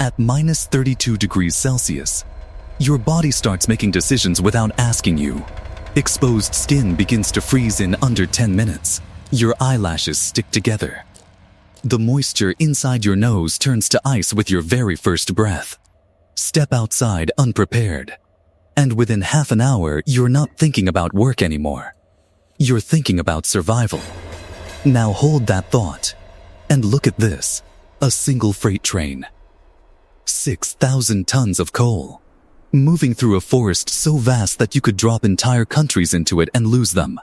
At minus 32 degrees Celsius, your body starts making decisions without asking you. Exposed skin begins to freeze in under 10 minutes. Your eyelashes stick together. The moisture inside your nose turns to ice with your very first breath. Step outside unprepared. And within half an hour, you're not thinking about work anymore. You're thinking about survival. Now hold that thought. And look at this. A single freight train. 6,000 tons of coal. Moving through a forest so vast that you could drop entire countries into it and lose them.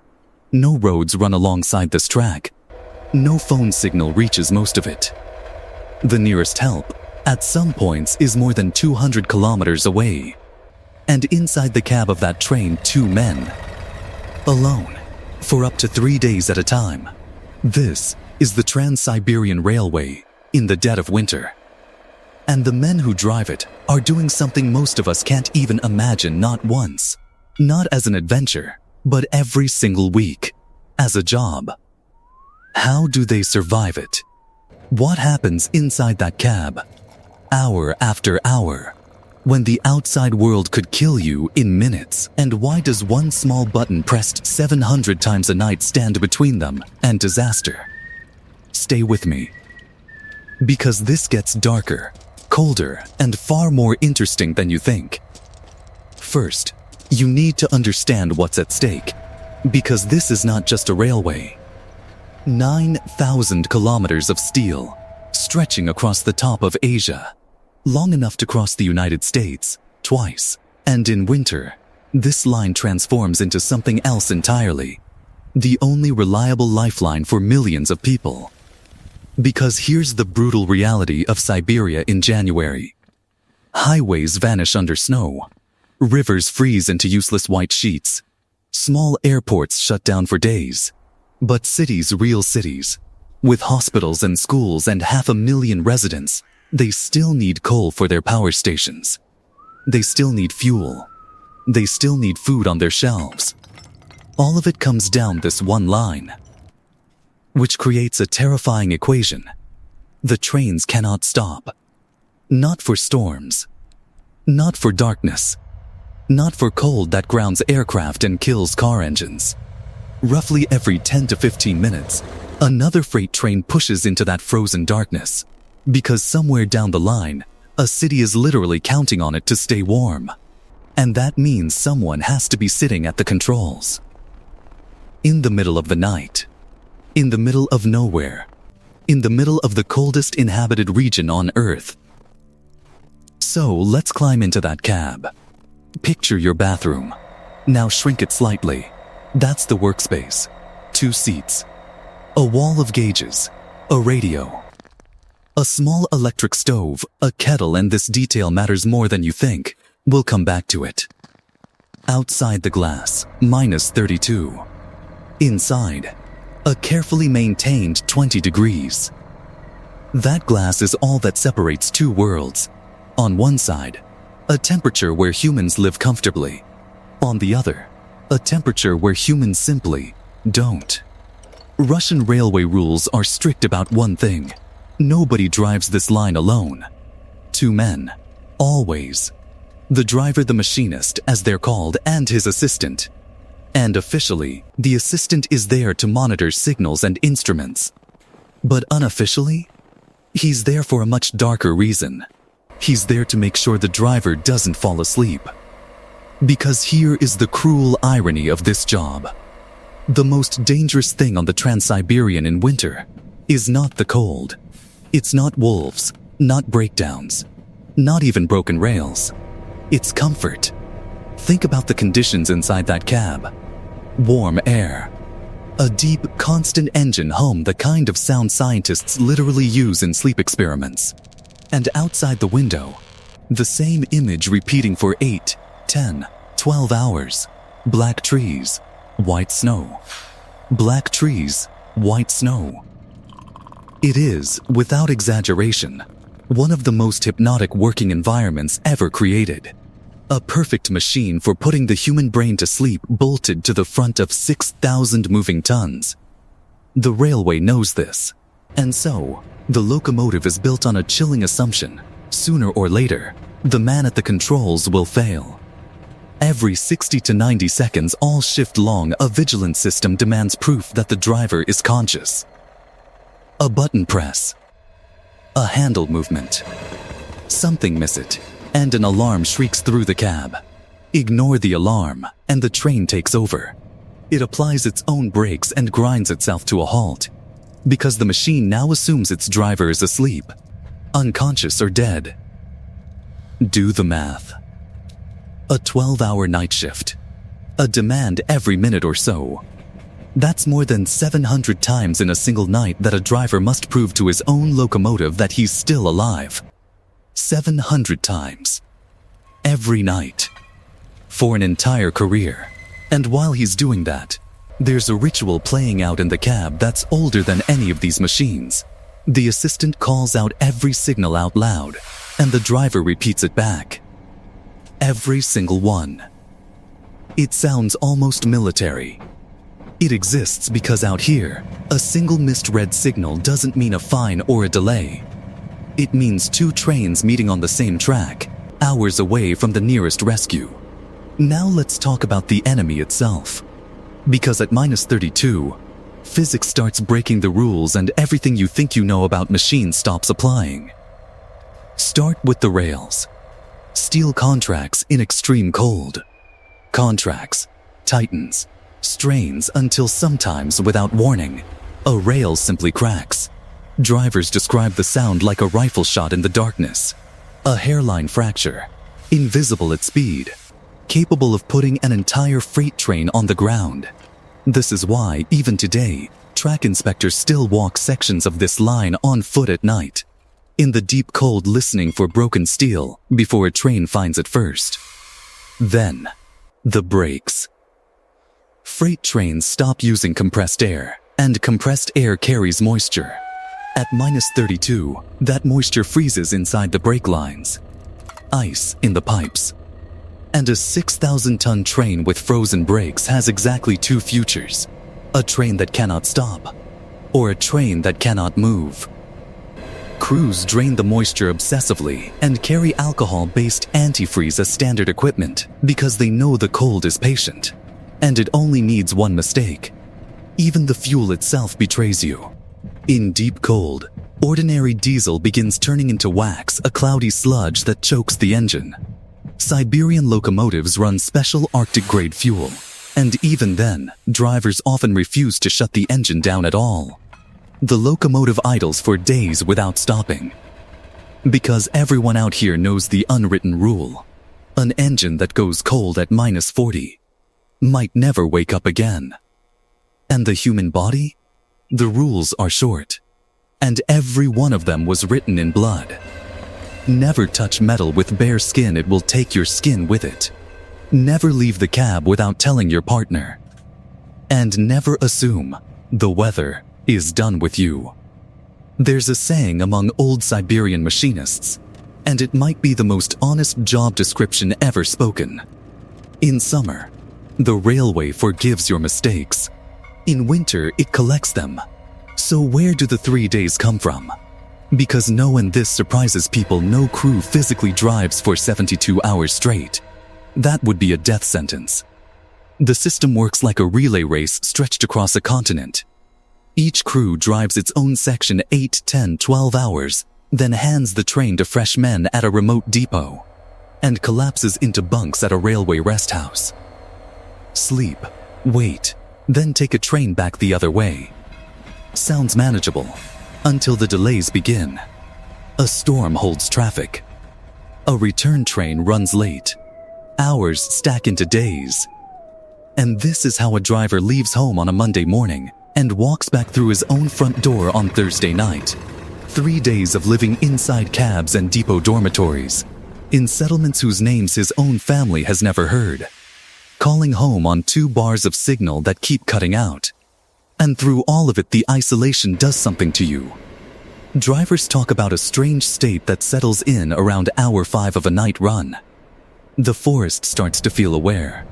No roads run alongside this track. No phone signal reaches most of it. The nearest help, at some points, is more than 200 kilometers away. And inside the cab of that train, 2 men. Alone. For up to 3 days at a time. This is the Trans-Siberian Railway in the dead of winter. And the men who drive it are doing something most of us can't even imagine, not once. Not as an adventure, but every single week. As a job. How do they survive it? What happens inside that cab? Hour after hour. When the outside world could kill you in minutes. And why does one small button pressed 700 times a night stand between them and disaster? Stay with me. Because this gets darker, colder, and far more interesting than you think. First, you need to understand what's at stake. Because this is not just a railway. 9,000 kilometers of steel, stretching across the top of Asia. Long enough to cross the United States, twice. And in winter, this line transforms into something else entirely. The only reliable lifeline for millions of people. Because here's the brutal reality of Siberia in January. Highways vanish under snow. Rivers freeze into useless white sheets. Small airports shut down for days. But cities, real cities, with hospitals and schools and 500,000 residents, they still need coal for their power stations. They still need fuel. They still need food on their shelves. All of it comes down this one line, which creates a terrifying equation. The trains cannot stop. Not for storms. Not for darkness. Not for cold that grounds aircraft and kills car engines. Roughly every 10 to 15 minutes, another freight train pushes into that frozen darkness. Because somewhere down the line, a city is literally counting on it to stay warm. And that means someone has to be sitting at the controls. In the middle of the night. In the middle of nowhere. In the middle of the coldest inhabited region on Earth. So let's climb into that cab. Picture your bathroom. Now shrink it slightly. That's the workspace. 2 seats. A wall of gauges. A radio. A small electric stove, a kettle, and this detail matters more than you think. We'll come back to it. Outside the glass, minus 32. Inside, a carefully maintained 20 degrees. That glass is all that separates 2 worlds. On one side, a temperature where humans live comfortably. On the other, a temperature where humans simply don't. Russian railway rules are strict about one thing. Nobody drives this line alone. 2 men. Always. The driver, the machinist, as they're called, and his assistant. And officially, the assistant is there to monitor signals and instruments. But unofficially, he's there for a much darker reason. He's there to make sure the driver doesn't fall asleep. Because here is the cruel irony of this job. The most dangerous thing on the Trans-Siberian in winter is not the cold. It's not wolves, not breakdowns, not even broken rails. It's comfort. Think about the conditions inside that cab. Warm air. A deep, constant engine hum, the kind of sound scientists literally use in sleep experiments. And outside the window, the same image repeating for 8, 10, 12 hours. Black trees, white snow. Black trees, white snow. It is, without exaggeration, one of the most hypnotic working environments ever created. A perfect machine for putting the human brain to sleep, bolted to the front of 6,000 moving tons. The railway knows this. And so, the locomotive is built on a chilling assumption Sooner or later, the man at the controls will fail. Every 60 to 90 seconds, all shift long, a vigilance system demands proof that the driver is conscious. A button press, a handle movement, something miss it, and an alarm shrieks through the cab. Ignore the alarm, and the train takes over. It applies its own brakes and grinds itself to a halt, because the machine now assumes its driver is asleep, unconscious or dead. Do the math. A 12-hour night shift, a demand every minute or so. That's more than 700 times in a single night that a driver must prove to his own locomotive that he's still alive. 700 times. Every night. For an entire career. And while he's doing that, there's a ritual playing out in the cab that's older than any of these machines. The assistant calls out every signal out loud, and the driver repeats it back. Every single one. It sounds almost military. It exists because out here, a single missed red signal doesn't mean a fine or a delay. It means two trains meeting on the same track, hours away from the nearest rescue. Now let's talk about the enemy itself. Because at -32, physics starts breaking the rules and everything you think you know about machines stops applying. Start with the rails. Steel contracts in extreme cold. Contracts tightens, strains until sometimes without warning, a rail simply cracks. Drivers describe the sound like a rifle shot in the darkness. A hairline fracture, invisible at speed, capable of putting an entire freight train on the ground. This is why, even today, track inspectors still walk sections of this line on foot at night, in the deep cold, listening for broken steel before a train finds it first. Then, the brakes. Freight trains stop using compressed air, and compressed air carries moisture. At -32, that moisture freezes inside the brake lines. Ice in the pipes. And a 6,000-ton train with frozen brakes has exactly two futures. A train that cannot stop, or a train that cannot move. Crews drain the moisture obsessively and carry alcohol-based antifreeze as standard equipment because they know the cold is patient, and it only needs one mistake. Even the fuel itself betrays you. In deep cold, ordinary diesel begins turning into wax, a cloudy sludge that chokes the engine. Siberian locomotives run special Arctic-grade fuel, and even then, drivers often refuse to shut the engine down at all. The locomotive idles for days without stopping. Because everyone out here knows the unwritten rule. An engine that goes cold at -40 might never wake up again. And the human body? The rules are short, and every one of them was written in blood. Never touch metal with bare skin, it will take your skin with it. Never leave the cab without telling your partner. And never assume the weather is done with you. There's a saying among old Siberian machinists, and it might be the most honest job description ever spoken. In summer, the railway forgives your mistakes. In winter, it collects them. So where do the 3 days come from? Because when this surprises people, no crew physically drives for 72 hours straight. That would be a death sentence. The system works like a relay race stretched across a continent. Each crew drives its own section 8, 10, 12 hours, then hands the train to fresh men at a remote depot, and collapses into bunks at a railway rest house. Sleep, wait, then take a train back the other way. Sounds manageable. Until the delays begin. A storm holds traffic. A return train runs late. Hours stack into days. And this is how a driver leaves home on a Monday morning and walks back through his own front door on Thursday night. 3 days of living inside cabs and depot dormitories, in settlements whose names his own family has never heard. Calling home on 2 bars of signal that keep cutting out. And through all of it, the isolation does something to you. Drivers talk about a strange state that settles in around hour 5 of a night run. The forest starts to feel aware.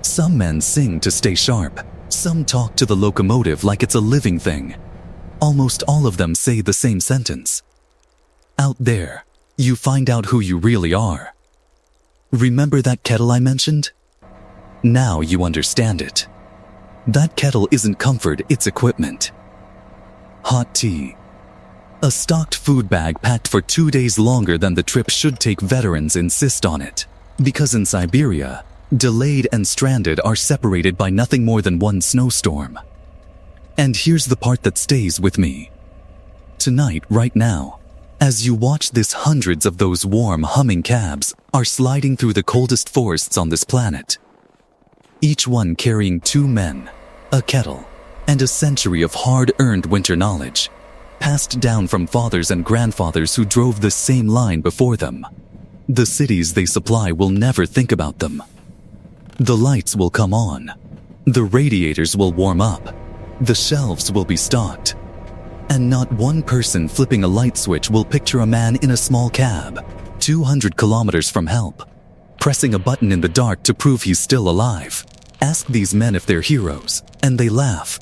Some men sing to stay sharp. Some talk to the locomotive like it's a living thing. Almost all of them say the same sentence. Out there, you find out who you really are. Remember that kettle I mentioned? Now you understand it. That kettle isn't comfort, it's equipment. Hot tea. A stocked food bag packed for 2 days longer than the trip should take. Veterans insist on it. Because in Siberia, delayed and stranded are separated by nothing more than one snowstorm. And here's the part that stays with me. Tonight, right now, as you watch this, hundreds of those warm, humming cabs are sliding through the coldest forests on this planet. Each one carrying 2 men, a kettle, and a century of hard-earned winter knowledge, passed down from fathers and grandfathers who drove the same line before them. The cities they supply will never think about them. The lights will come on. The radiators will warm up. The shelves will be stocked. And not one person flipping a light switch will picture a man in a small cab, 200 kilometers from help, pressing a button in the dark to prove he's still alive. Ask these men if they're heroes, and they laugh.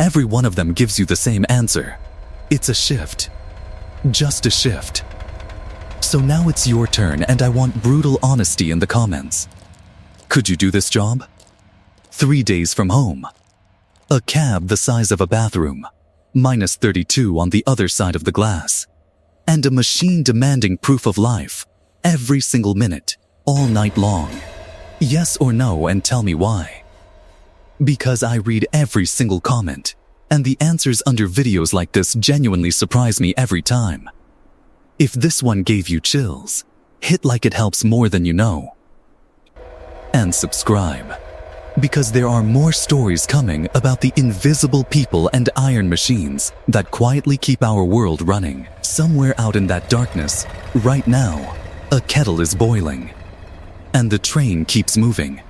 Every one of them gives you the same answer. It's a shift. Just a shift. So now it's your turn, and I want brutal honesty in the comments. Could you do this job? 3 days from home. A cab the size of a bathroom. Minus 32 on the other side of the glass. And a machine demanding proof of life. Every single minute. All night long. Yes or no, and tell me why. Because I read every single comment. And the answers under videos like this genuinely surprise me every time. If this one gave you chills, hit like, it helps more than you know. And subscribe. Because there are more stories coming about the invisible people and iron machines that quietly keep our world running. Somewhere out in that darkness, right now, a kettle is boiling. And the train keeps moving.